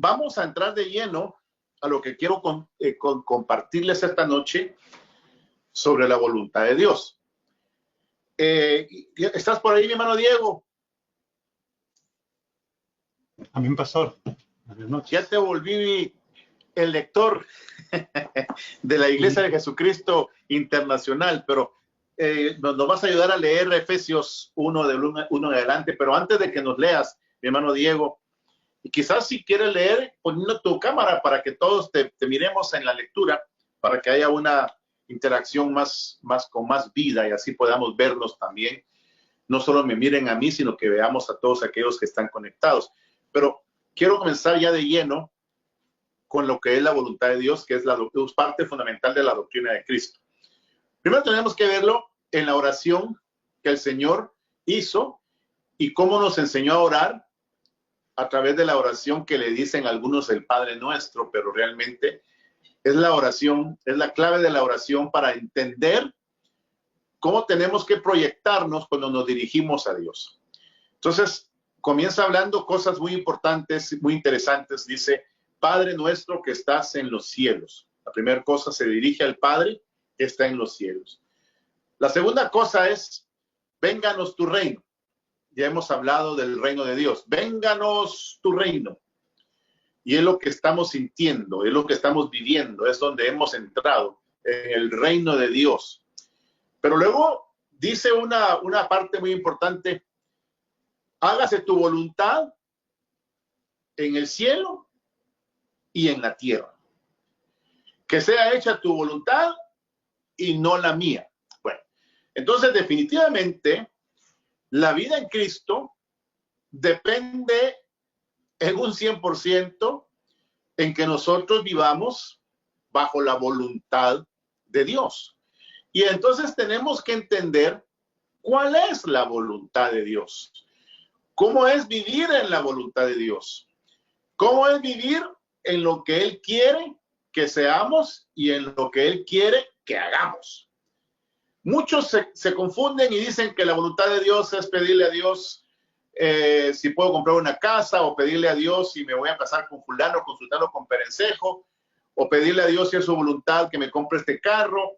vamos a entrar de lleno a lo que quiero compartirles esta noche sobre la voluntad de Dios. ¿Estás por ahí, mi hermano Diego? Amén, pastor. Buenas noches. Ya te volví el lector de la Iglesia de Jesucristo Internacional, pero nos vas a ayudar a leer Efesios 1 del 1 en adelante. Pero antes de que nos leas, mi hermano Diego, y quizás si quieres leer, poniendo tu cámara para que todos te miremos en la lectura, para que haya una interacción con más vida y así podamos vernos también. No solo me miren a mí, sino que veamos a todos aquellos que están conectados. Pero quiero comenzar ya de lleno con lo que es la voluntad de Dios, que es parte fundamental de la doctrina de Cristo. Primero tenemos que verlo en la oración que el Señor hizo y cómo nos enseñó a orar a través de la oración que le dicen algunos el Padre Nuestro, pero realmente es la oración, es la clave de la oración para entender cómo tenemos que proyectarnos cuando nos dirigimos a Dios. Entonces, comienza hablando cosas muy importantes, muy interesantes. Dice, Padre nuestro que estás en los cielos. La primera cosa se dirige al Padre que está en los cielos. La segunda cosa es, vénganos tu reino. Ya hemos hablado del reino de Dios. Vénganos tu reino. Y es lo que estamos sintiendo, es lo que estamos viviendo, es donde hemos entrado, en el reino de Dios. Pero luego dice una parte muy importante, hágase tu voluntad en el cielo y en la tierra. Que sea hecha tu voluntad y no la mía. Bueno, entonces definitivamente la vida en Cristo depende en un 100% en que nosotros vivamos bajo la voluntad de Dios. Y entonces tenemos que entender cuál es la voluntad de Dios. ¿Cómo es vivir en la voluntad de Dios? ¿Cómo es vivir en lo que Él quiere que seamos y en lo que Él quiere que hagamos? Muchos se confunden y dicen que la voluntad de Dios es pedirle a Dios si puedo comprar una casa, o pedirle a Dios si me voy a casar con fulano, consultarlo con perencejo, o pedirle a Dios si es su voluntad que me compre este carro.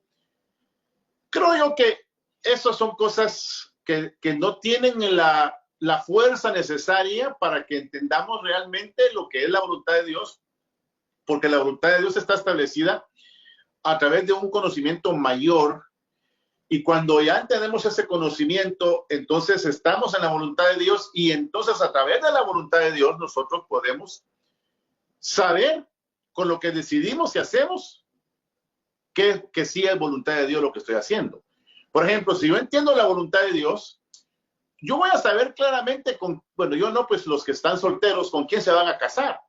Creo yo que esas son cosas que no tienen la fuerza necesaria para que entendamos realmente lo que es la voluntad de Dios, porque la voluntad de Dios está establecida a través de un conocimiento mayor. Y cuando ya tenemos ese conocimiento, entonces estamos en la voluntad de Dios, y entonces a través de la voluntad de Dios nosotros podemos saber con lo que decidimos y hacemos que sí es voluntad de Dios lo que estoy haciendo. Por ejemplo, si yo entiendo la voluntad de Dios, yo voy a saber claramente yo no, pues los que están solteros, con quién se van a casar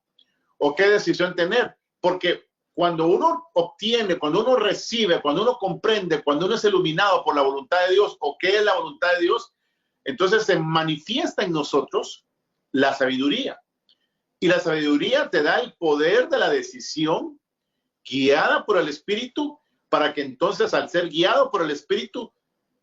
o qué decisión tener, porque cuando uno obtiene, cuando uno recibe, cuando uno comprende, cuando uno es iluminado por la voluntad de Dios o qué es la voluntad de Dios, entonces se manifiesta en nosotros la sabiduría. Y la sabiduría te da el poder de la decisión guiada por el Espíritu, para que entonces al ser guiado por el Espíritu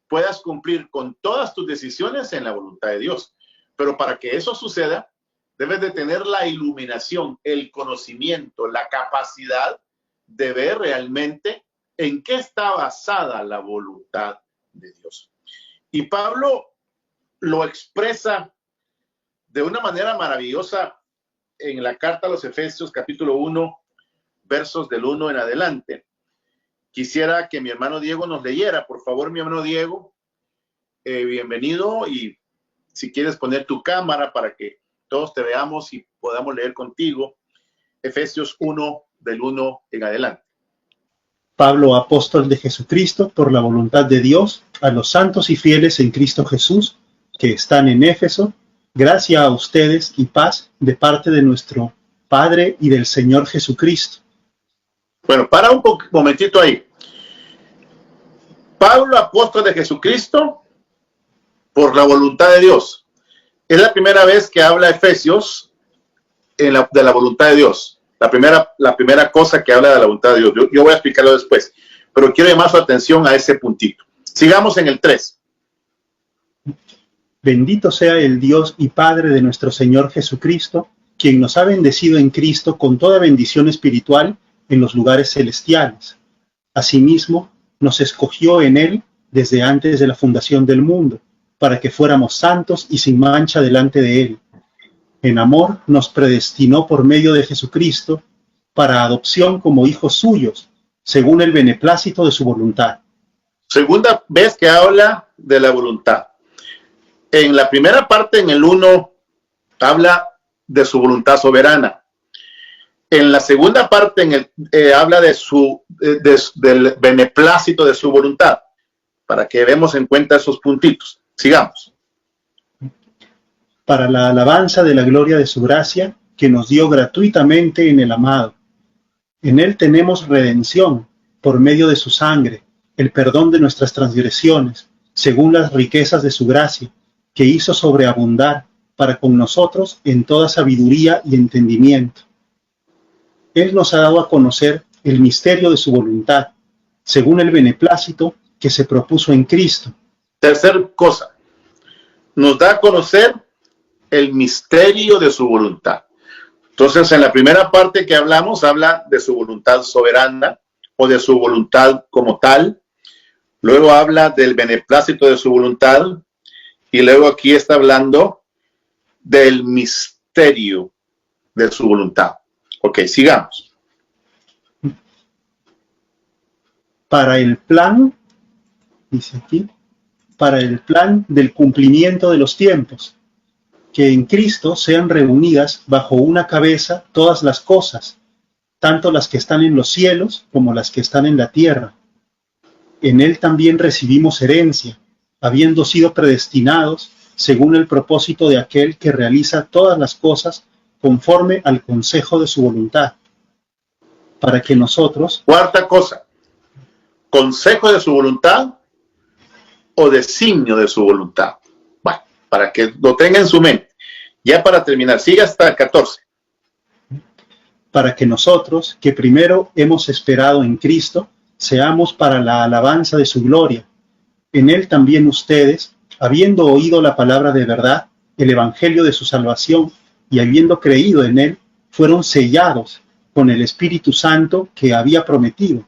puedas cumplir con todas tus decisiones en la voluntad de Dios. Pero para que eso suceda, debes de tener la iluminación, el conocimiento, la capacidad de ver realmente en qué está basada la voluntad de Dios. Y Pablo lo expresa de una manera maravillosa en la carta a los Efesios, capítulo 1, versos del 1 en adelante. Quisiera que mi hermano Diego nos leyera. Por favor, mi hermano Diego, bienvenido, y si quieres poner tu cámara para que todos te veamos y podamos leer contigo Efesios 1 del 1 en adelante. Pablo, apóstol de Jesucristo, por la voluntad de Dios, a los santos y fieles en Cristo Jesús, que están en Éfeso, gracia a ustedes y paz de parte de nuestro Padre y del Señor Jesucristo. Bueno, para un momentito ahí. Pablo, apóstol de Jesucristo, por la voluntad de Dios. Es la primera vez que habla Efesios de la voluntad de Dios. La primera cosa que habla de la voluntad de Dios. Yo voy a explicarlo después, pero quiero llamar su atención a ese puntito. Sigamos en el 3. Bendito sea el Dios y Padre de nuestro Señor Jesucristo, quien nos ha bendecido en Cristo con toda bendición espiritual en los lugares celestiales. Asimismo, nos escogió en Él desde antes de la fundación del mundo, para que fuéramos santos y sin mancha delante de Él. En amor nos predestinó por medio de Jesucristo para adopción como hijos suyos, según el beneplácito de su voluntad. Segunda vez que habla de la voluntad. En la primera parte, en el 1, habla de su voluntad soberana. En la segunda parte, habla del beneplácito de su voluntad, para que veamos en cuenta esos puntitos. Sigamos. Para la alabanza de la gloria de su gracia, que nos dio gratuitamente en el amado. En Él tenemos redención, por medio de su sangre, el perdón de nuestras transgresiones, según las riquezas de su gracia, que hizo sobreabundar para con nosotros en toda sabiduría y entendimiento. Él nos ha dado a conocer el misterio de su voluntad, según el beneplácito que se propuso en Cristo. Tercer cosa, nos da a conocer el misterio de su voluntad. Entonces, en la primera parte que hablamos, habla de su voluntad soberana o de su voluntad como tal. Luego habla del beneplácito de su voluntad. Y luego aquí está hablando del misterio de su voluntad. Ok, sigamos. Para el plan, dice aquí, para el plan del cumplimiento de los tiempos, que en Cristo sean reunidas bajo una cabeza todas las cosas, tanto las que están en los cielos como las que están en la tierra. En Él también recibimos herencia, habiendo sido predestinados según el propósito de aquel que realiza todas las cosas conforme al consejo de su voluntad, para que nosotros... Cuarta cosa, consejo de su voluntad o designio de su voluntad. Bueno, para que lo tenga en su mente. Ya para terminar, sigue hasta el 14. Para que nosotros, que primero hemos esperado en Cristo, seamos para la alabanza de su gloria. En Él también ustedes, habiendo oído la palabra de verdad, el evangelio de su salvación, y habiendo creído en Él, fueron sellados con el Espíritu Santo que había prometido,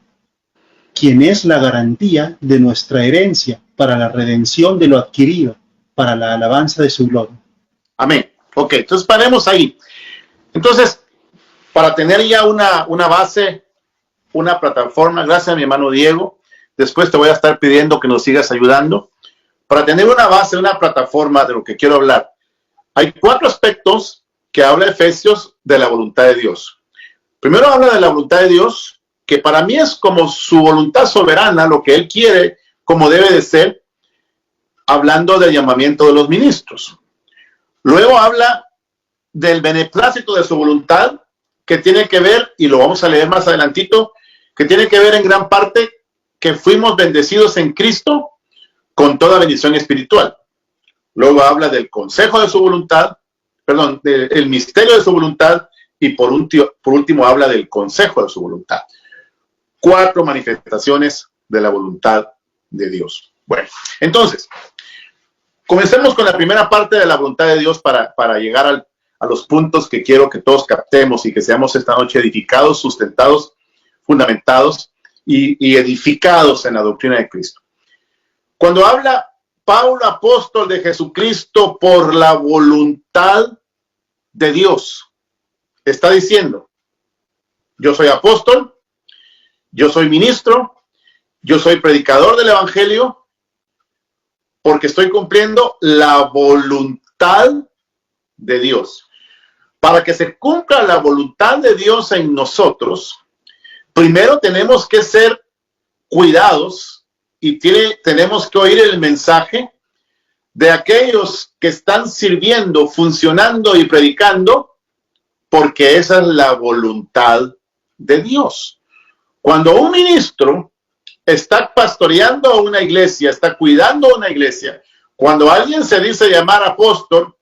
quien es la garantía de nuestra herencia para la redención de lo adquirido, para la alabanza de su gloria. Amén. Ok, entonces paremos ahí. Entonces, para tener ya una base, una plataforma, gracias a mi hermano Diego, después te voy a estar pidiendo que nos sigas ayudando. Para tener una base, una plataforma de lo que quiero hablar, hay 4 aspectos que habla Efesios de la voluntad de Dios. Primero habla de la voluntad de Dios, que para mí es como su voluntad soberana, lo que Él quiere, como debe de ser, hablando del llamamiento de los ministros. Luego habla del beneplácito de su voluntad, que tiene que ver, y lo vamos a leer más adelantito, que tiene que ver en gran parte que fuimos bendecidos en Cristo con toda bendición espiritual. Luego habla del consejo de su voluntad, perdón, del misterio de su voluntad, y por último habla del consejo de su voluntad. 4 manifestaciones de la voluntad de Dios. Bueno, entonces, comencemos con la primera parte de la voluntad de Dios para llegar a los puntos que quiero que todos captemos y que seamos esta noche edificados, sustentados, fundamentados y edificados en la doctrina de Cristo. Cuando habla Pablo, apóstol de Jesucristo por la voluntad de Dios, está diciendo, yo soy apóstol, yo soy ministro, yo soy predicador del evangelio, porque estoy cumpliendo la voluntad de Dios. Para que se cumpla la voluntad de Dios en nosotros, primero tenemos que ser cuidados y tenemos que oír el mensaje de aquellos que están sirviendo, funcionando y predicando, porque esa es la voluntad de Dios. Cuando un ministro está pastoreando a una iglesia, está cuidando a una iglesia, cuando alguien se dice llamar apóstol,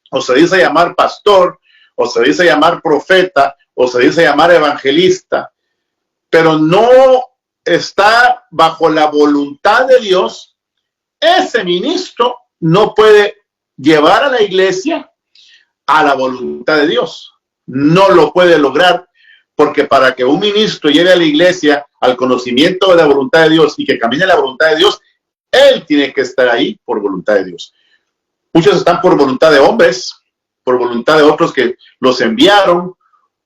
o se dice llamar pastor, o se dice llamar profeta, o se dice llamar evangelista, pero no está bajo la voluntad de Dios, ese ministro no puede llevar a la iglesia a la voluntad de Dios. no lo puede lograr, porque para que un ministro lleve a la iglesia al conocimiento de la voluntad de Dios y que camine la voluntad de Dios, él tiene que estar ahí por voluntad de Dios. Muchos están por voluntad de hombres, por voluntad de otros que los enviaron,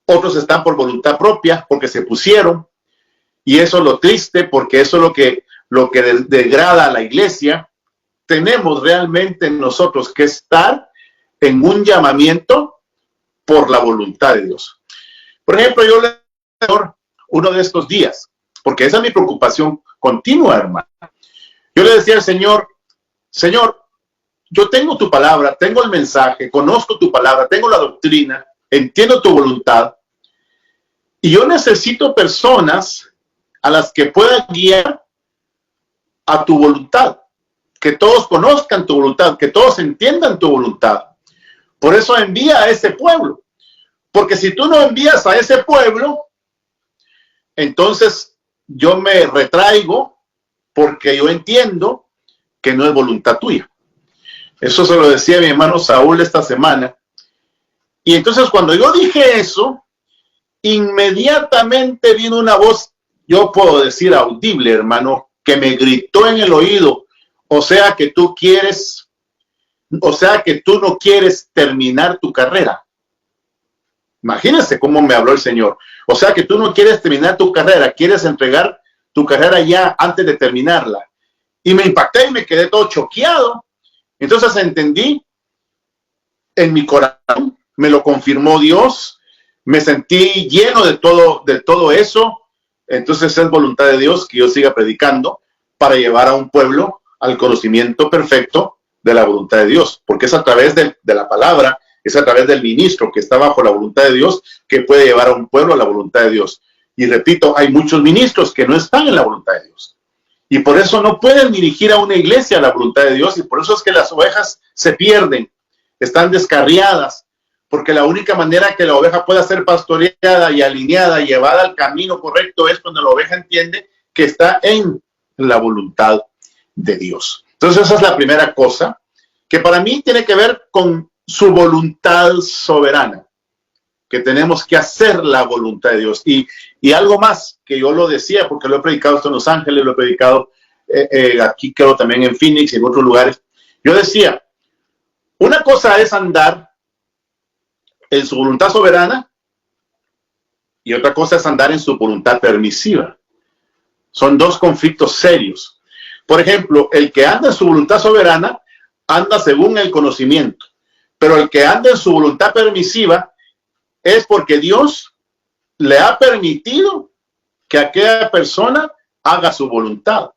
otros están por voluntad propia porque se pusieron, y eso es lo triste, porque eso es lo que degrada a la iglesia. Tenemos realmente nosotros que estar en un llamamiento por la voluntad de Dios. Por ejemplo, yo le uno de estos días, porque esa es mi preocupación continua, hermano. Yo le decía al Señor, Señor, yo tengo tu palabra, tengo el mensaje, conozco tu palabra, tengo la doctrina, entiendo tu voluntad, y yo necesito personas a las que pueda guiar a tu voluntad, que todos conozcan tu voluntad, que todos entiendan tu voluntad. Por eso envía a ese pueblo, porque si tú no envías a ese pueblo, entonces yo me retraigo, porque yo entiendo que no es voluntad tuya. Eso se lo decía mi hermano Saúl esta semana. Y entonces cuando yo dije eso, inmediatamente vino una voz, yo puedo decir audible, hermano, que me gritó en el oído, o sea que tú no quieres terminar tu carrera. Imagínense cómo me habló el Señor. O sea que tú no quieres terminar tu carrera, quieres entregar tu carrera ya antes de terminarla. Y me impacté y me quedé todo choqueado. Entonces entendí en mi corazón, me lo confirmó Dios, me sentí lleno de todo eso. Entonces es voluntad de Dios que yo siga predicando para llevar a un pueblo al conocimiento perfecto de la voluntad de Dios, porque es a través de la palabra, es a través del ministro que está bajo la voluntad de Dios que puede llevar a un pueblo a la voluntad de Dios. Y repito, hay muchos ministros que no están en la voluntad de Dios. Y por eso no pueden dirigir a una iglesia a la voluntad de Dios, y por eso es que las ovejas se pierden, están descarriadas, porque la única manera que la oveja pueda ser pastoreada y alineada y llevada al camino correcto es cuando la oveja entiende que está en la voluntad de Dios. Entonces esa es la primera cosa, que para mí tiene que ver con su voluntad soberana, que tenemos que hacer la voluntad de Dios. Y algo más, que yo lo decía, porque lo he predicado esto en Los Ángeles, lo he predicado aquí creo también en Phoenix y en otros lugares. Yo decía, una cosa es andar en su voluntad soberana y otra cosa es andar en su voluntad permisiva. Son dos conflictos serios. Por ejemplo, el que anda en su voluntad soberana anda según el conocimiento, pero el que anda en su voluntad permisiva es porque Dios le ha permitido que aquella persona haga su voluntad,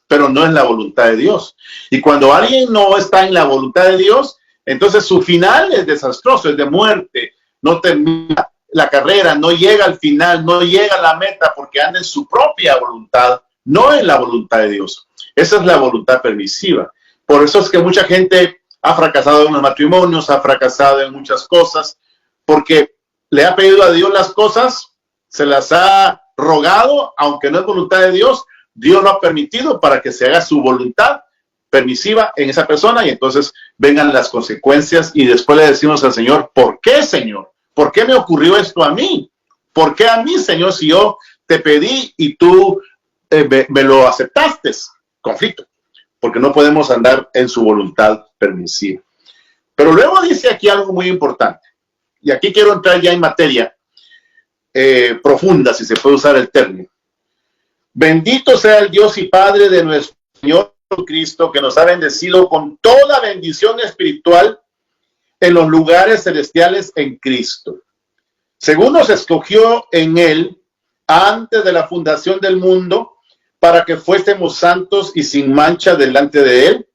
pero no es la voluntad de Dios. Y cuando alguien no está en la voluntad de Dios, entonces su final es desastroso, es de muerte, no termina la carrera, no llega al final, no llega a la meta porque anda en su propia voluntad, no en la voluntad de Dios. Esa es la voluntad permisiva. Por eso es que mucha gente ha fracasado en los matrimonios, ha fracasado en muchas cosas, porque le ha pedido a Dios las cosas, se las ha rogado, aunque no es voluntad de Dios, Dios lo ha permitido para que se haga su voluntad permisiva en esa persona, y entonces vengan las consecuencias y después le decimos al Señor, ¿por qué, Señor? ¿Por qué me ocurrió esto a mí? ¿Por qué a mí, Señor, si yo te pedí y tú me lo aceptaste? Conflicto, porque no podemos andar en su voluntad permisiva. Pero luego dice aquí algo muy importante, y aquí quiero entrar ya en materia profunda, si se puede usar el término. Bendito sea el Dios y Padre de nuestro Señor Cristo, que nos ha bendecido con toda bendición espiritual en los lugares celestiales en Cristo, según nos escogió en Él antes de la fundación del mundo, para que fuésemos santos y sin mancha delante de Él,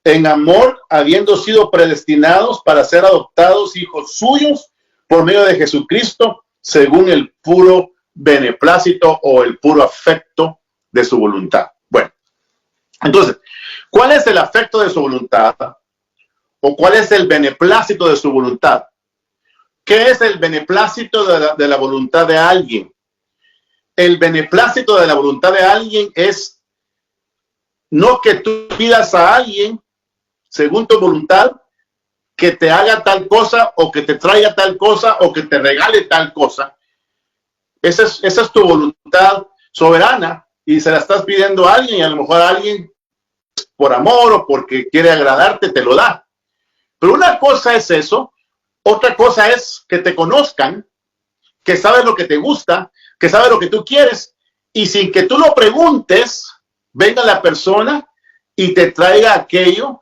en amor, habiendo sido predestinados para ser adoptados hijos suyos por medio de Jesucristo, según el puro beneplácito o el puro afecto de su voluntad. Bueno, entonces, ¿cuál es el afecto de su voluntad? ¿O cuál es el beneplácito de su voluntad? ¿Qué es el beneplácito de la voluntad de alguien? El beneplácito de la voluntad de alguien es no que tú pidas a alguien según tu voluntad, que te haga tal cosa, o que te traiga tal cosa, o que te regale tal cosa. Esa es tu voluntad soberana, y se la estás pidiendo a alguien, y a lo mejor alguien, por amor o porque quiere agradarte, te lo da. Pero una cosa es eso, otra cosa es que te conozcan, que sabes lo que te gusta, que sabes lo que tú quieres, y sin que tú lo preguntes, venga la persona y te traiga aquello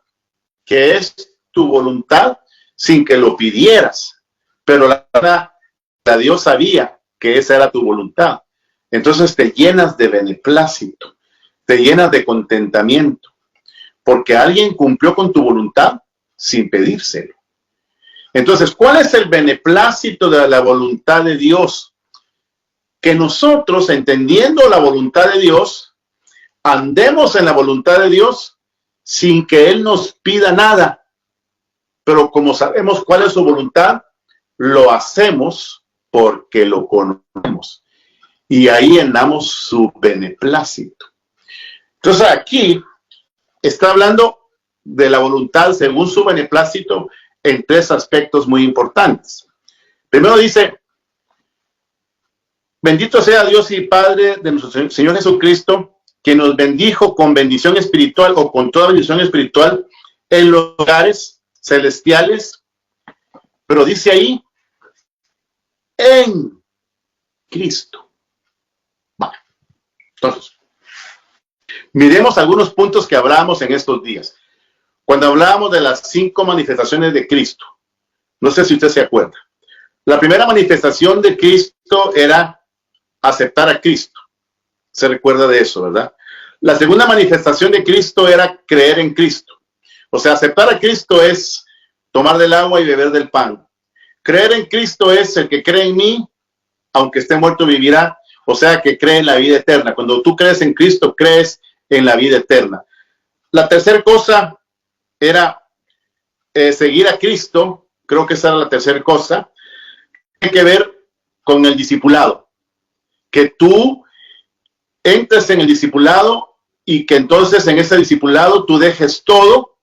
que es tu voluntad sin que lo pidieras. Pero la Dios sabía que esa era tu voluntad. Entonces te llenas de beneplácito, te llenas de contentamiento, porque alguien cumplió con tu voluntad sin pedírselo. Entonces, ¿cuál es el beneplácito de la voluntad de Dios? Que nosotros, entendiendo la voluntad de Dios, andemos en la voluntad de Dios sin que Él nos pida nada. Pero como sabemos cuál es su voluntad, lo hacemos porque lo conocemos. Y ahí andamos su beneplácito. Entonces aquí está hablando de la voluntad según su beneplácito en tres aspectos muy importantes. Primero dice, bendito sea Dios y Padre de nuestro Señor Jesucristo, que nos bendijo con bendición espiritual o con toda bendición espiritual en los lugares celestiales. Pero dice ahí, en Cristo. Vale. Entonces, miremos algunos puntos que hablamos en estos días. Cuando hablábamos de las 5 manifestaciones de Cristo, no sé si usted se acuerda. La primera manifestación de Cristo era aceptar a Cristo. Se recuerda de eso, ¿verdad? La segunda manifestación de Cristo era creer en Cristo. O sea, aceptar a Cristo es tomar del agua y beber del pan. Creer en Cristo es el que cree en mí, aunque esté muerto vivirá. O sea, que cree en la vida eterna. Cuando tú crees en Cristo, crees en la vida eterna. La tercera cosa era seguir a Cristo. Creo que esa era la tercera cosa. Tiene que ver con el discipulado. Que tú entres en el discipulado y que entonces en ese discipulado tú dejes todo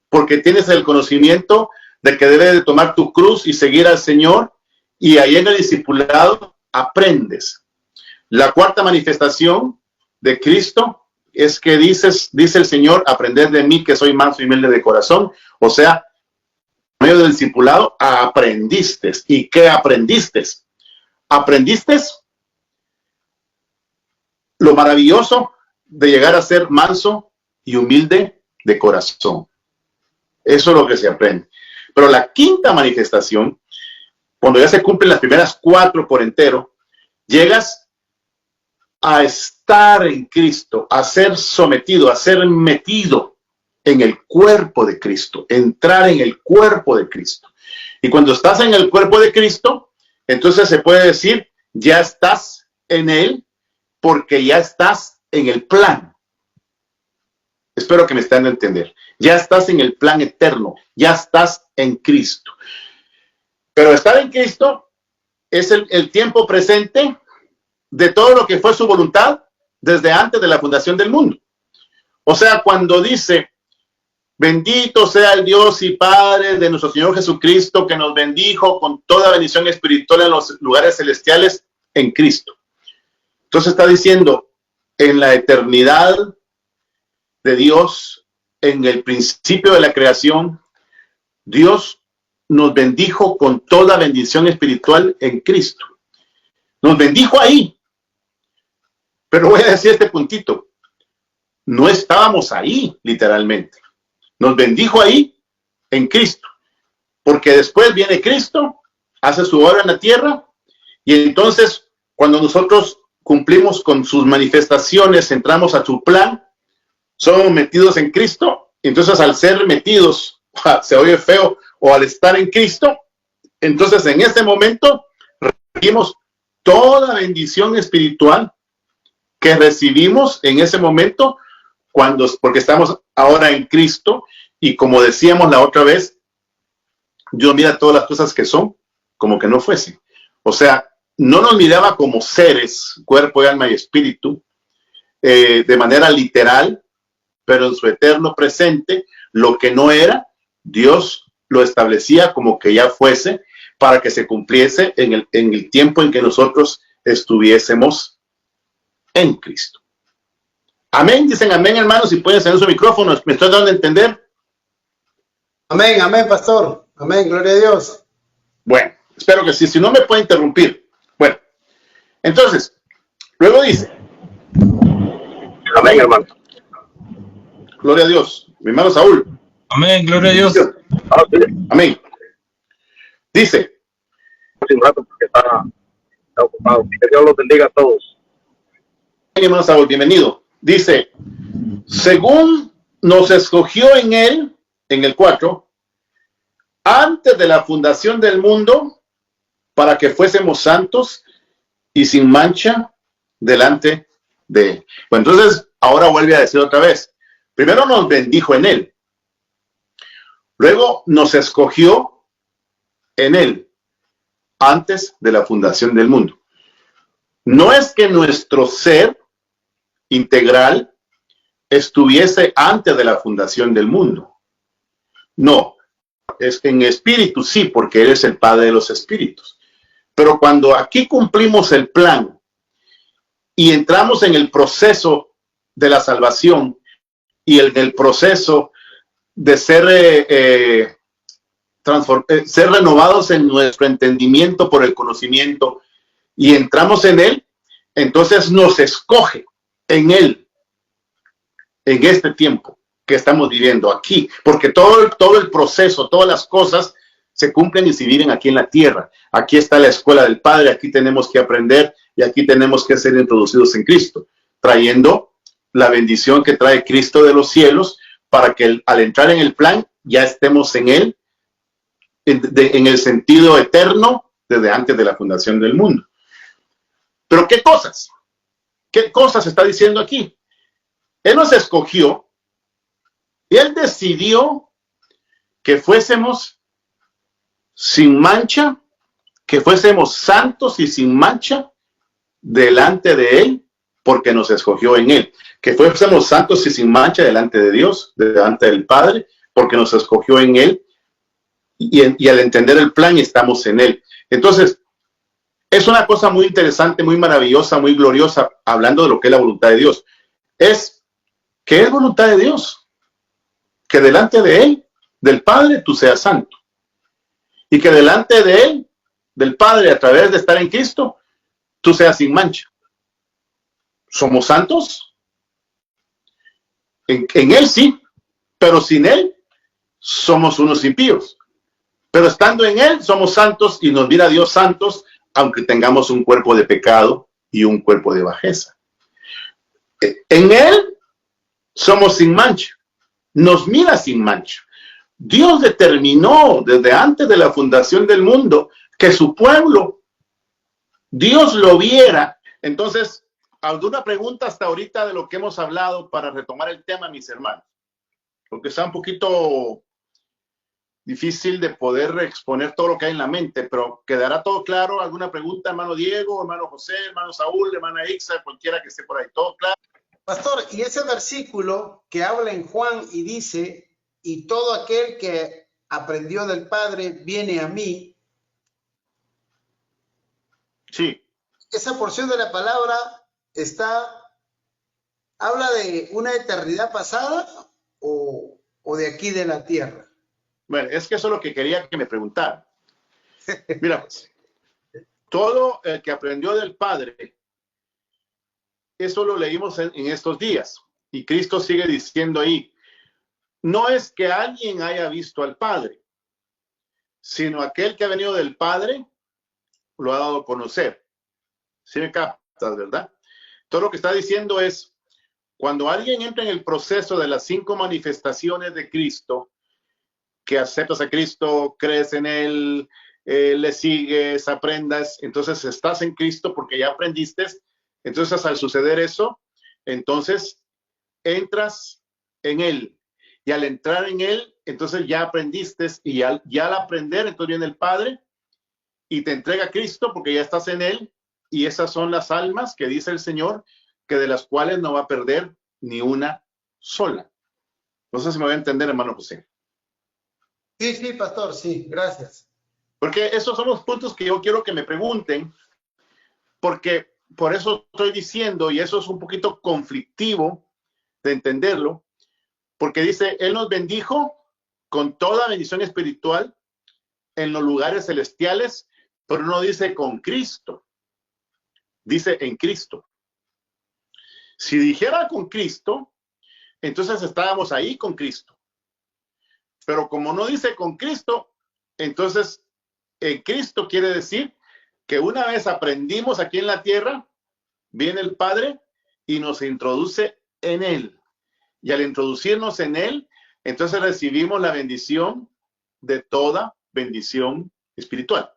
porque tienes el conocimiento de que debes de tomar tu cruz y seguir al Señor, y ahí en el discipulado aprendes. La cuarta manifestación de Cristo es que dice el Señor, aprended de mí que soy manso y humilde de corazón. O sea, en medio del discipulado aprendiste. ¿Y qué aprendiste? Aprendiste lo maravilloso de llegar a ser manso y humilde de corazón. Eso es lo que se aprende. Pero la quinta manifestación, cuando ya se cumplen las primeras 4 por entero, llegas a estar en Cristo, a ser sometido, a ser metido en el cuerpo de Cristo, entrar en el cuerpo de Cristo. Y cuando estás en el cuerpo de Cristo, entonces se puede decir, ya estás en Él, porque ya estás en el plan. Espero que me estén a entender. Ya estás en el plan eterno, ya estás en Cristo. Pero estar en Cristo es el tiempo presente de todo lo que fue su voluntad desde antes de la fundación del mundo. O sea, cuando dice, bendito sea el Dios y Padre de nuestro Señor Jesucristo, que nos bendijo con toda bendición espiritual en los lugares celestiales en Cristo. Entonces está diciendo, en la eternidad de Dios, en el principio de la creación, Dios nos bendijo con toda bendición espiritual en Cristo. Nos bendijo ahí. Pero voy a decir este puntito. No estábamos ahí, literalmente. Nos bendijo ahí en Cristo. Porque después viene Cristo, hace su obra en la tierra, y entonces cuando nosotros cumplimos con sus manifestaciones, entramos a su plan, somos metidos en Cristo. Entonces al ser metidos, se oye feo, o al estar en Cristo, entonces en ese momento recibimos toda bendición espiritual que recibimos en ese momento, porque estamos ahora en Cristo, y como decíamos la otra vez, Dios mira todas las cosas que son como que no fuesen. O sea, no nos miraba como seres, cuerpo, alma y espíritu, de manera literal, pero en su eterno presente, lo que no era, Dios lo establecía como que ya fuese para que se cumpliese en el tiempo en que nosotros estuviésemos en Cristo. Amén, dicen amén, hermanos, si pueden tener su micrófono, ¿me estoy dando a entender? Amén, amén, pastor. Amén, gloria a Dios. Bueno, espero que sí, si no me puede interrumpir. Bueno, entonces, luego dice. Amén, hermano. Gloria a Dios. Mi hermano Saúl. Amén, gloria a Dios. Amén. Dice. Un rato porque está ocupado. Que Dios los bendiga a todos. Mi hermano Saúl, bienvenido. Dice, según nos escogió en él, en el 4, antes de la fundación del mundo, para que fuésemos santos y sin mancha delante de él. Bueno, entonces, ahora vuelve a decir otra vez. Primero nos bendijo en él. Luego nos escogió en él, antes de la fundación del mundo. No es que nuestro ser integral estuviese antes de la fundación del mundo. No, es que en espíritu sí, porque Él es el Padre de los espíritus. Pero cuando aquí cumplimos el plan y entramos en el proceso de la salvación y en el proceso de ser renovados en nuestro entendimiento por el conocimiento y entramos en Él, entonces nos escoge en Él, en este tiempo que estamos viviendo aquí, porque todo el proceso, todas las cosas se cumplen y se viven aquí en la tierra. Aquí está la escuela del Padre, aquí tenemos que aprender y aquí tenemos que ser introducidos en Cristo, trayendo la bendición que trae Cristo de los cielos para que al entrar en el plan ya estemos en Él en el sentido eterno desde antes de la fundación del mundo. Pero ¿qué cosas? ¿Qué cosas está diciendo aquí? Él nos escogió y Él decidió que fuésemos sin mancha, que fuésemos santos y sin mancha delante de Él, porque nos escogió en Él. Que fuésemos santos y sin mancha delante de Dios, delante del Padre, porque nos escogió en Él. Y al entender el plan estamos en Él. Entonces, es una cosa muy interesante, muy maravillosa, muy gloriosa, hablando de lo que es la voluntad de Dios. Es que es voluntad de Dios, que delante de Él, del Padre, tú seas santo. Y que delante de Él, del Padre, a través de estar en Cristo, tú seas sin mancha. ¿Somos santos? En Él sí, pero sin Él somos unos impíos. Pero estando en Él somos santos y nos mira Dios santos, aunque tengamos un cuerpo de pecado y un cuerpo de bajeza. En Él somos sin mancha, nos mira sin mancha. Dios determinó desde antes de la fundación del mundo que su pueblo, Dios lo viera. Entonces, ¿alguna pregunta hasta ahorita de lo que hemos hablado para retomar el tema, mis hermanos? Porque está un poquito difícil de poder exponer todo lo que hay en la mente, pero ¿quedará todo claro? ¿Alguna pregunta, hermano Diego, hermano José, hermano Saúl, hermana Ixa, cualquiera que esté por ahí? ¿Todo claro? Pastor, y ese versículo que habla en Juan y dice, y todo aquel que aprendió del Padre viene a mí. Sí. Esa porción de la palabra habla de una eternidad pasada o de aquí de la tierra. Bueno, es que eso es lo que quería que me preguntara. Mira, pues, todo el que aprendió del Padre, eso lo leímos en estos días. Y Cristo sigue diciendo ahí, no es que alguien haya visto al Padre, sino aquel que ha venido del Padre lo ha dado a conocer. ¿Sí me captas, verdad? Todo lo que está diciendo es, cuando alguien entra en el proceso de las 5 manifestaciones de Cristo, que aceptas a Cristo, crees en Él, le sigues, aprendas, entonces estás en Cristo porque ya aprendiste. Entonces, al suceder eso, entonces entras en Él. Y al entrar en Él, entonces ya aprendiste. Y al aprender, entonces viene el Padre y te entrega a Cristo porque ya estás en Él. Y esas son las almas que dice el Señor, que de las cuales no va a perder ni una sola. No sé si me voy a entender, hermano José. Sí, sí, pastor, sí, gracias. Porque esos son los puntos que yo quiero que me pregunten, porque por eso estoy diciendo, y eso es un poquito conflictivo de entenderlo, porque dice, Él nos bendijo con toda bendición espiritual en los lugares celestiales, pero no dice con Cristo, dice en Cristo. Si dijera con Cristo, entonces estábamos ahí con Cristo. Pero como no dice con Cristo, entonces en Cristo quiere decir que una vez aprendimos aquí en la tierra, viene el Padre y nos introduce en Él. Y al introducirnos en Él, entonces recibimos la bendición de toda bendición espiritual.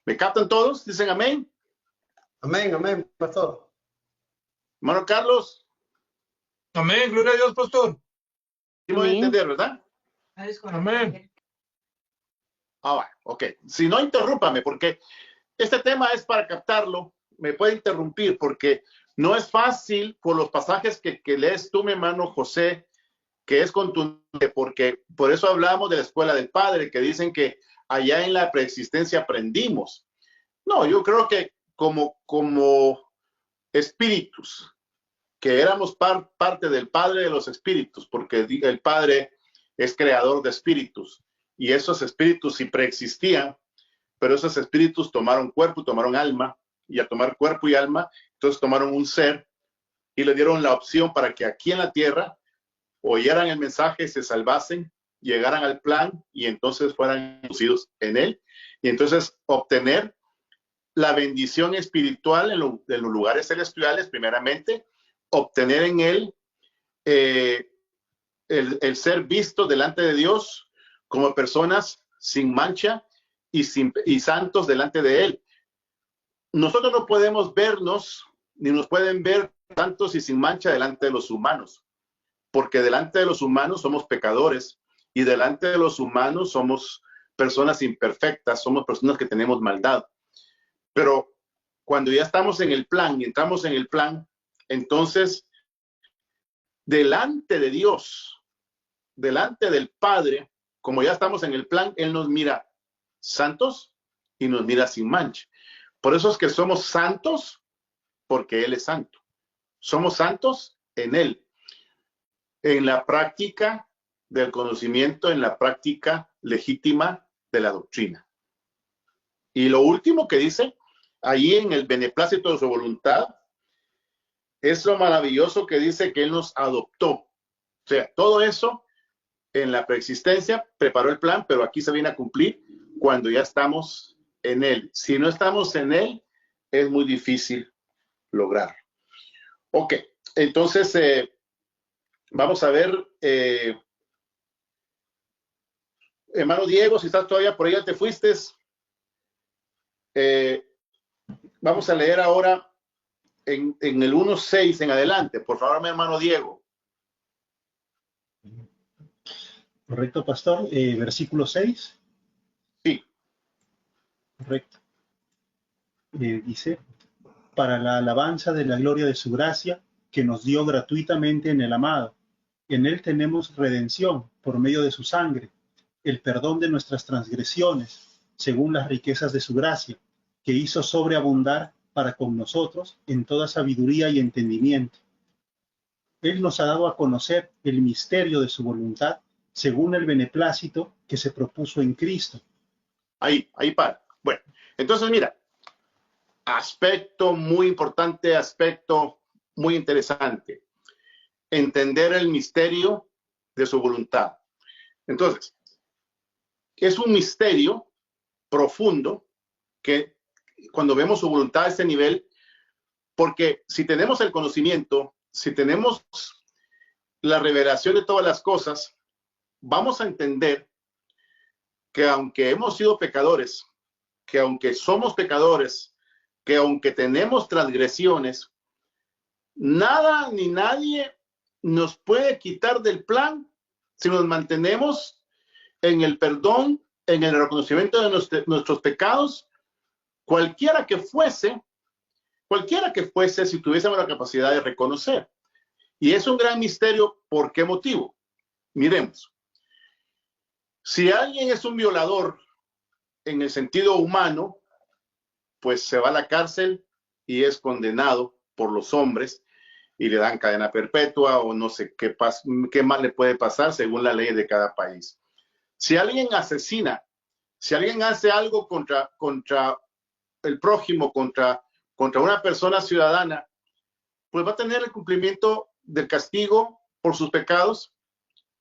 ¿Me captan todos? ¿Dicen amén? Amén, amén, pastor. Hermano Carlos. Amén, gloria a Dios, pastor. ¿Sí me voy a entender, verdad? Amén. Bueno, ok. Si no, interrúpame, porque este tema es para captarlo. Me puede interrumpir, porque no es fácil por los pasajes que lees tú, mi hermano José, que es contundente, porque por eso hablamos de la escuela del Padre, que dicen que allá en la preexistencia aprendimos. No, yo creo que como espíritus, que éramos parte del Padre de los espíritus, porque el Padre es creador de espíritus, y esos espíritus sí preexistían, pero esos espíritus tomaron cuerpo, tomaron alma, y a tomar cuerpo y alma, entonces tomaron un ser y le dieron la opción para que aquí en la tierra oyeran el mensaje, se salvasen, llegaran al plan y entonces fueran inducidos en él, y entonces obtener la bendición espiritual en los lugares celestiales, primeramente, obtener en él el ser visto delante de Dios como personas sin mancha y santos delante de él. Nosotros no podemos vernos, ni nos pueden ver santos y sin mancha delante de los humanos, porque delante de los humanos somos pecadores y delante de los humanos somos personas imperfectas, somos personas que tenemos maldad. Pero cuando ya estamos en el plan y entramos en el plan, entonces delante de Dios, delante del Padre, como ya estamos en el plan, Él nos mira santos y nos mira sin mancha. Por eso es que somos santos, porque Él es santo. Somos santos en Él, en la práctica del conocimiento, en la práctica legítima de la doctrina. Y lo último que dice, ahí en el beneplácito de su voluntad, es lo maravilloso que dice que Él nos adoptó. O sea, todo eso en la preexistencia preparó el plan, pero aquí se viene a cumplir cuando ya estamos en Él. Si no estamos en Él, es muy difícil lograrlo. Ok, entonces vamos a ver, hermano Diego, si estás todavía por ahí, ya te fuiste. Vamos a leer ahora en el 1.6 en adelante. Por favor, mi hermano Diego. Correcto, pastor. Versículo 6. Sí. Correcto. Dice, para la alabanza de la gloria de su gracia, que nos dio gratuitamente en el amado. En él tenemos redención por medio de su sangre, el perdón de nuestras transgresiones, según las riquezas de su gracia, que hizo sobreabundar para con nosotros en toda sabiduría y entendimiento. Él nos ha dado a conocer el misterio de su voluntad, según el beneplácito que se propuso en Cristo. Ahí para. Bueno, entonces mira, aspecto muy importante, aspecto muy interesante. Entender el misterio de su voluntad. Entonces, es un misterio profundo que cuando vemos su voluntad a ese nivel, porque si tenemos el conocimiento, si tenemos la revelación de todas las cosas, vamos a entender que aunque hemos sido pecadores, que aunque somos pecadores, que aunque tenemos transgresiones, nada ni nadie nos puede quitar del plan si nos mantenemos en el perdón, en el reconocimiento de nuestros pecados, cualquiera que fuese, si tuviésemos la capacidad de reconocer. Y es un gran misterio. ¿Por qué motivo? Miremos. Si alguien es un violador en el sentido humano, pues se va a la cárcel y es condenado por los hombres y le dan cadena perpetua o no sé qué más le puede pasar según la ley de cada país. Si alguien asesina, si alguien hace algo contra el prójimo, contra una persona ciudadana, pues va a tener el cumplimiento del castigo por sus pecados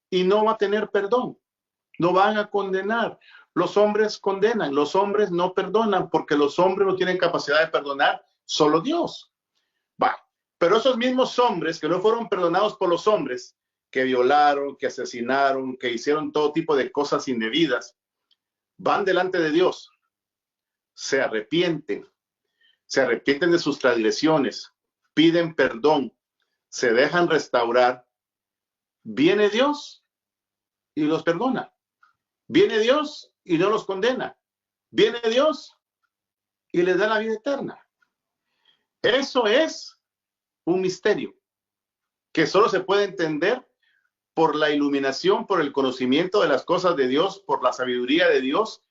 y no va a tener perdón. No van a condenar. Los hombres condenan, los hombres no perdonan porque los hombres no tienen capacidad de perdonar, solo Dios. Va. Pero esos mismos hombres que no fueron perdonados por los hombres, que violaron, que asesinaron, que hicieron todo tipo de cosas indebidas, van delante de Dios, se arrepienten de sus transgresiones, piden perdón, se dejan restaurar, viene Dios y los perdona. Viene Dios y no los condena. Viene Dios y les da la vida eterna. Eso es un misterio que solo se puede entender por la iluminación, por el conocimiento de las cosas de Dios, por la sabiduría de Dios,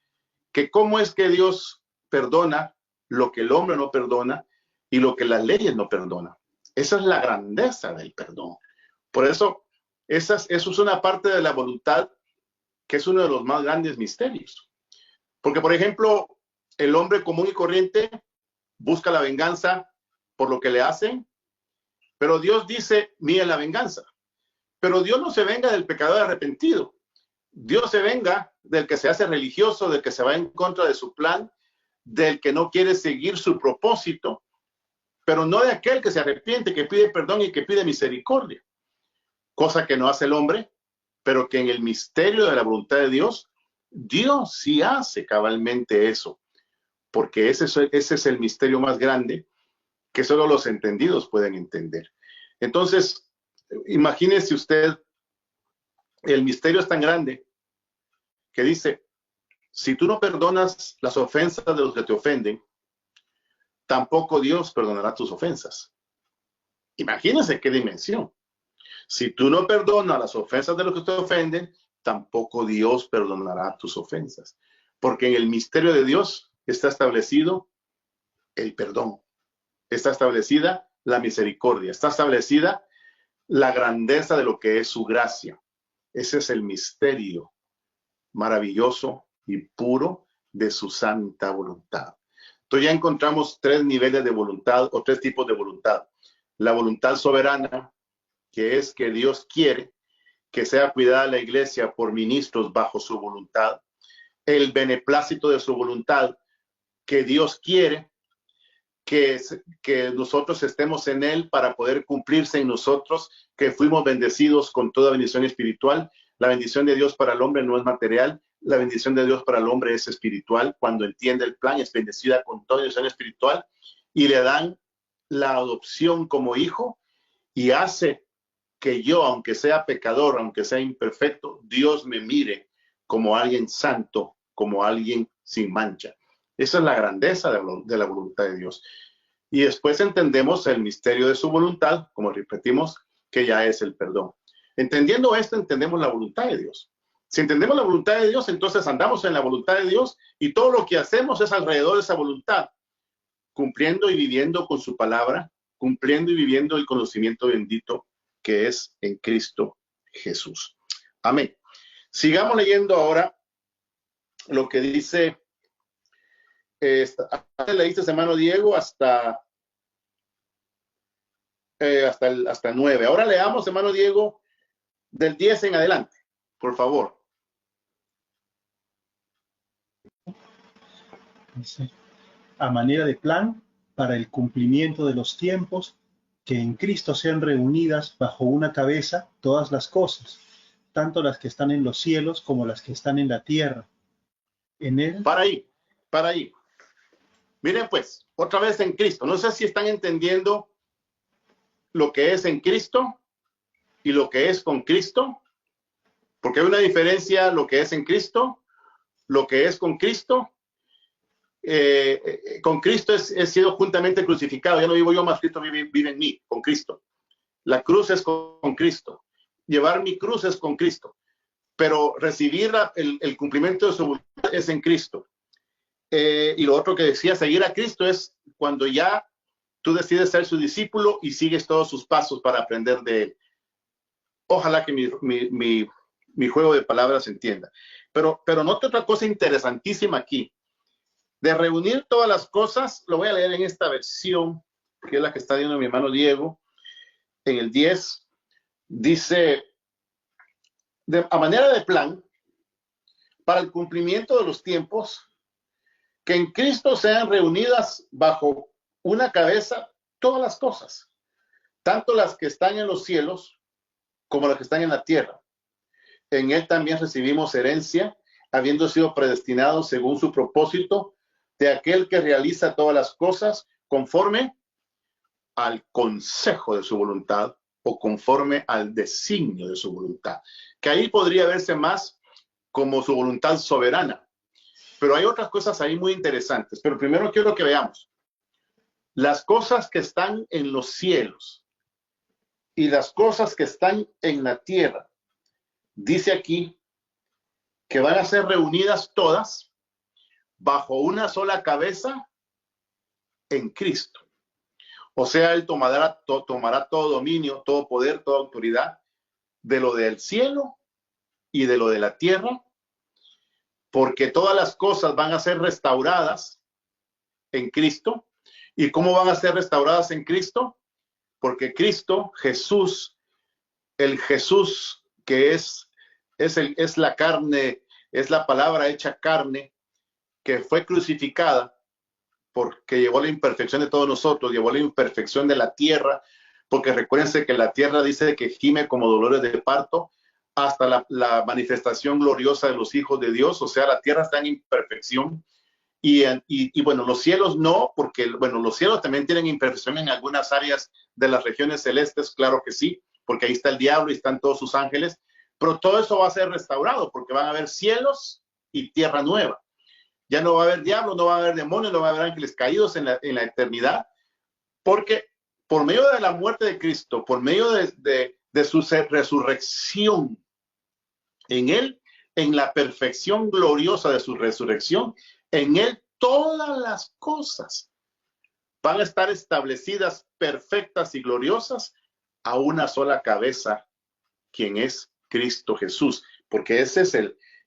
que cómo es que Dios perdona lo que el hombre no perdona y lo que las leyes no perdonan. Esa es la grandeza del perdón. Por eso, eso es una parte de la voluntad que es uno de los más grandes misterios. Porque, por ejemplo, el hombre común y corriente busca la venganza por lo que le hacen, pero Dios dice, mía la venganza. Pero Dios no se venga del pecador arrepentido. Dios se venga del que se hace religioso, del que se va en contra de su plan, del que no quiere seguir su propósito, pero no de aquel que se arrepiente, que pide perdón y que pide misericordia. Cosa que no hace el hombre, pero que en el misterio de la voluntad de Dios, Dios sí hace cabalmente eso, porque ese es el misterio más grande que solo los entendidos pueden entender. Entonces, imagínese usted, el misterio es tan grande que dice, si tú no perdonas las ofensas de los que te ofenden, tampoco Dios perdonará tus ofensas. Imagínense qué dimensión. Si tú no perdonas las ofensas de los que te ofenden, tampoco Dios perdonará tus ofensas. Porque en el misterio de Dios está establecido el perdón. Está establecida la misericordia. Está establecida la grandeza de lo que es su gracia. Ese es el misterio maravilloso y puro de su santa voluntad. Entonces ya encontramos tres niveles de voluntad o tres tipos de voluntad. La voluntad soberana, que es que Dios quiere que sea cuidada la iglesia por ministros bajo su voluntad. El beneplácito de su voluntad, que Dios quiere que nosotros estemos en él para poder cumplirse en nosotros, que fuimos bendecidos con toda bendición espiritual. La bendición de Dios para el hombre no es material, la bendición de Dios para el hombre es espiritual. Cuando entiende el plan, es bendecida con toda bendición espiritual y le dan la adopción como hijo y hace que yo, aunque sea pecador, aunque sea imperfecto, Dios me mire como alguien santo, como alguien sin mancha. Esa es la grandeza de la voluntad de Dios. Y después entendemos el misterio de su voluntad, como repetimos, que ya es el perdón. Entendiendo esto, entendemos la voluntad de Dios. Si entendemos la voluntad de Dios, entonces andamos en la voluntad de Dios y todo lo que hacemos es alrededor de esa voluntad, cumpliendo y viviendo con su palabra, cumpliendo y viviendo el conocimiento bendito que es en Cristo Jesús. Amén. Sigamos leyendo ahora lo que dice, leíste, hermano Diego, hasta 9. Ahora leamos, hermano Diego, del 10 en adelante, por favor. A manera de plan para el cumplimiento de los tiempos, que en Cristo sean reunidas bajo una cabeza todas las cosas, tanto las que están en los cielos como las que están en la tierra. En él. Para ahí. Miren pues, otra vez en Cristo. No sé si están entendiendo lo que es en Cristo y lo que es con Cristo, porque hay una diferencia lo que es en Cristo, lo que es con Cristo. Con Cristo he sido juntamente crucificado. Ya no vivo yo, más Cristo vive en mí, con Cristo. La cruz es con Cristo. Llevar mi cruz es con Cristo. pero recibir el cumplimiento de su voluntad es en Cristo. Y lo otro que decía, seguir a Cristo es cuando ya tú decides ser su discípulo y sigues todos sus pasos para aprender de él. Ojalá que mi juego de palabras se entienda. Pero note otra cosa interesantísima aquí. De reunir todas las cosas, lo voy a leer en esta versión, que es la que está viendo mi hermano Diego, en el 10, dice, a manera de plan, para el cumplimiento de los tiempos, que en Cristo sean reunidas bajo una cabeza todas las cosas, tanto las que están en los cielos como las que están en la tierra. En él también recibimos herencia, habiendo sido predestinados según su propósito, de aquel que realiza todas las cosas conforme al consejo de su voluntad o conforme al designio de su voluntad, que ahí podría verse más como su voluntad soberana. Pero hay otras cosas ahí muy interesantes. Pero primero quiero que veamos las cosas que están en los cielos y las cosas que están en la tierra. Dice aquí que van a ser reunidas todas bajo una sola cabeza en Cristo. O sea, él tomará todo dominio, todo poder, toda autoridad de lo del cielo y de lo de la tierra, porque todas las cosas van a ser restauradas en Cristo. ¿Y cómo van a ser restauradas en Cristo? Porque Cristo, Jesús, el Jesús que es la carne, es la palabra hecha carne, que fue crucificada, porque llevó la imperfección de todos nosotros, llevó la imperfección de la tierra, porque recuérdense que la tierra dice que gime como dolores de parto, hasta la manifestación gloriosa de los hijos de Dios. O sea, la tierra está en imperfección. Y bueno, los cielos no, porque bueno, los cielos también tienen imperfección en algunas áreas de las regiones celestes, claro que sí, porque ahí está el diablo y están todos sus ángeles, pero todo eso va a ser restaurado, porque van a haber cielos y tierra nueva. Ya no va a haber diablo, no va a haber demonios, no va a haber ángeles caídos en la eternidad, porque por medio de la muerte de Cristo, por medio de su resurrección, en él, en la perfección gloriosa de su resurrección, en él todas las cosas van a estar establecidas, perfectas y gloriosas, a una sola cabeza, quien es Cristo Jesús, porque ese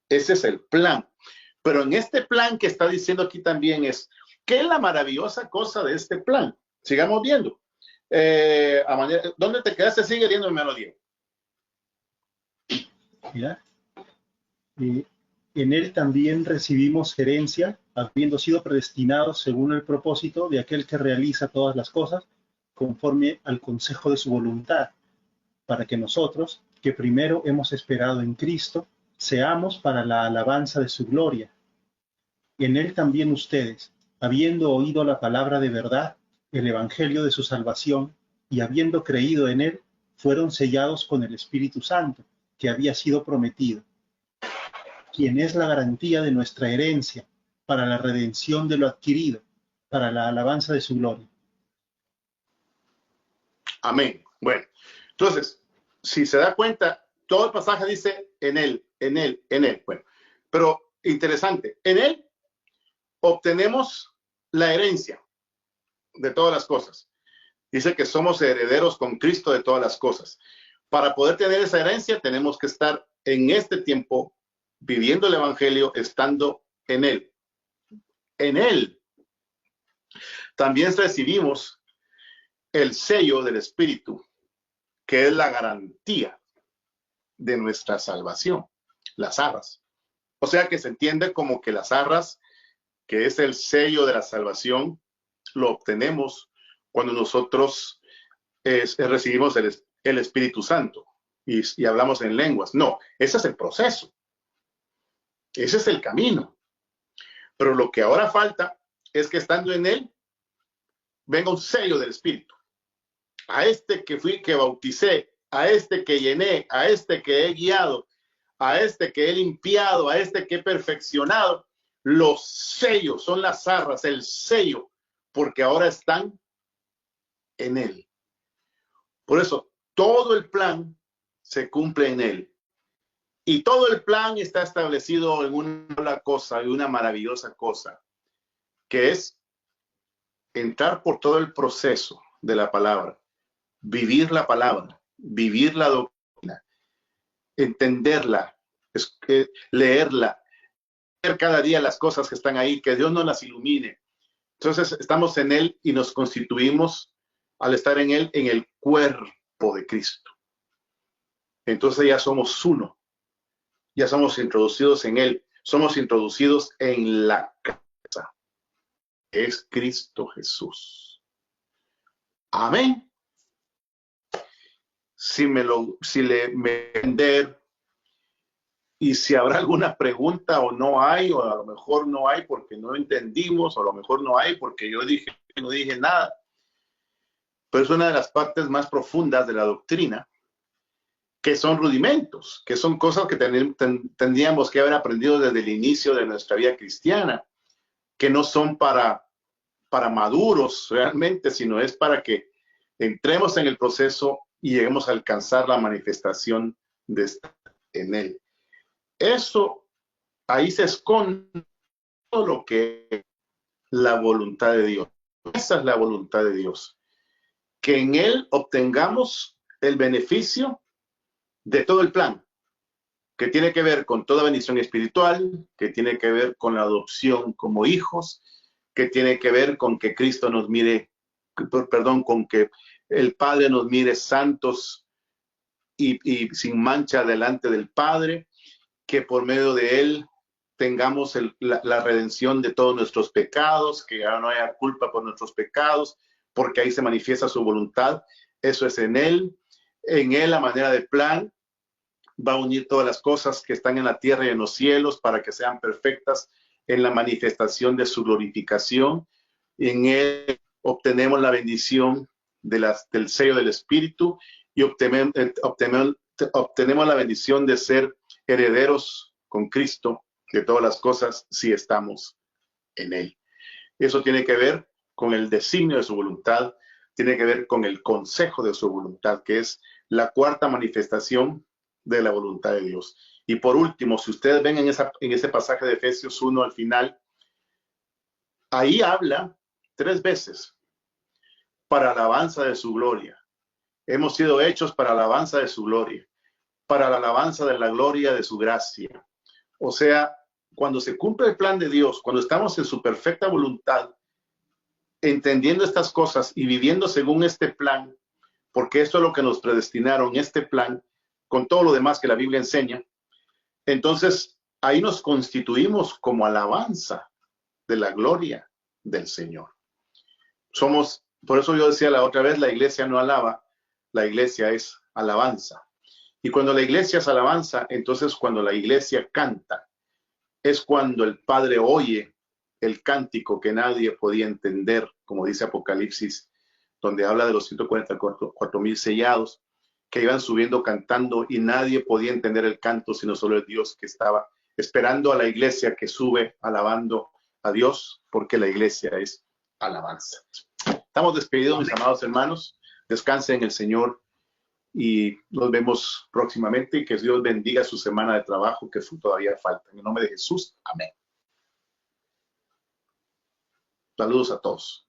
es el plan. Pero en este plan que está diciendo aquí también ¿qué es la maravillosa cosa de este plan? Sigamos viendo. ¿Dónde te quedaste? Sigue viendo, hermano Diego. Mira, en él también recibimos herencia, habiendo sido predestinados según el propósito de aquel que realiza todas las cosas, conforme al consejo de su voluntad, para que nosotros, que primero hemos esperado en Cristo, seamos para la alabanza de su gloria. En él también ustedes, habiendo oído la palabra de verdad, el evangelio de su salvación, y habiendo creído en él, fueron sellados con el Espíritu Santo, que había sido prometido, quien es la garantía de nuestra herencia, para la redención de lo adquirido, para la alabanza de su gloria. Amén. Bueno, entonces, si se da cuenta, todo el pasaje dice en él, en él, en él. Bueno, pero interesante, en él obtenemos la herencia de todas las cosas. Dice que somos herederos con Cristo de todas las cosas. Para poder tener esa herencia, tenemos que estar en este tiempo viviendo el evangelio, estando en él. En él también recibimos el sello del Espíritu, que es la garantía de nuestra salvación, las arras. O sea que se entiende como que las arras, que es el sello de la salvación, lo obtenemos cuando nosotros recibimos el Espíritu Santo y hablamos en lenguas. No, ese es el proceso. Ese es el camino. Pero lo que ahora falta es que estando en él, venga un sello del Espíritu. A este que bauticé, a este que llené, a este que he guiado, a este que he limpiado, a este que he perfeccionado, los sellos son las arras, el sello, porque ahora están en él. Por eso, todo el plan se cumple en él. Y todo el plan está establecido en una sola cosa, y una maravillosa cosa, que es entrar por todo el proceso de la palabra, vivir la palabra, vivir la doctrina, entenderla, leerla, ver cada día las cosas que están ahí, que Dios nos las ilumine. Entonces estamos en Él y nos constituimos, al estar en Él, en el cuerpo de Cristo. Entonces ya somos uno, ya somos introducidos en Él, somos introducidos en la casa, que es Cristo Jesús. Amén. Si me entender, y si habrá alguna pregunta o no hay, o a lo mejor no hay porque no entendimos, o a lo mejor no hay porque yo no dije nada. Pero es una de las partes más profundas de la doctrina, que son rudimentos, que son cosas que tendríamos que haber aprendido desde el inicio de nuestra vida cristiana, que no son para maduros realmente, sino es para que entremos en el proceso y lleguemos a alcanzar la manifestación de estar en Él. Eso, ahí se esconde todo lo que es la voluntad de Dios. Esa es la voluntad de Dios. Que en Él obtengamos el beneficio de todo el plan, que tiene que ver con toda bendición espiritual, que tiene que ver con la adopción como hijos, que tiene que ver con que Cristo nos mire, con que el Padre nos mire santos y sin mancha delante del Padre, que por medio de Él tengamos la redención de todos nuestros pecados, que ya no haya culpa por nuestros pecados, porque ahí se manifiesta su voluntad. Eso es en Él a manera de plan, va a unir todas las cosas que están en la tierra y en los cielos para que sean perfectas en la manifestación de su glorificación. En Él obtenemos la bendición del sello del Espíritu y obtenemos la bendición de ser herederos con Cristo de todas las cosas si estamos en Él. Eso tiene que ver con el designio de su voluntad, tiene que ver con el consejo de su voluntad, que es la cuarta manifestación de la voluntad de Dios. Y por último, si ustedes ven en ese pasaje de Efesios 1 al final, ahí habla 3 veces para alabanza de su gloria. Hemos sido hechos para alabanza de su gloria, para la alabanza de la gloria de su gracia. O sea, cuando se cumple el plan de Dios, cuando estamos en su perfecta voluntad, entendiendo estas cosas y viviendo según este plan, porque esto es lo que nos predestinaron, este plan, con todo lo demás que la Biblia enseña, entonces ahí nos constituimos como alabanza de la gloria del Señor. Por eso yo decía la otra vez, la iglesia no alaba, la iglesia es alabanza. Y cuando la iglesia es alabanza, entonces cuando la iglesia canta, es cuando el Padre oye el cántico que nadie podía entender, como dice Apocalipsis, donde habla de los 144,000 sellados que iban subiendo cantando y nadie podía entender el canto, sino solo el Dios que estaba esperando a la iglesia que sube alabando a Dios, porque la iglesia es alabanza. Estamos despedidos, mis amados hermanos. Descansen en el Señor y nos vemos próximamente y que Dios bendiga su semana de trabajo que todavía falta. En el nombre de Jesús, amén. Saludos a todos.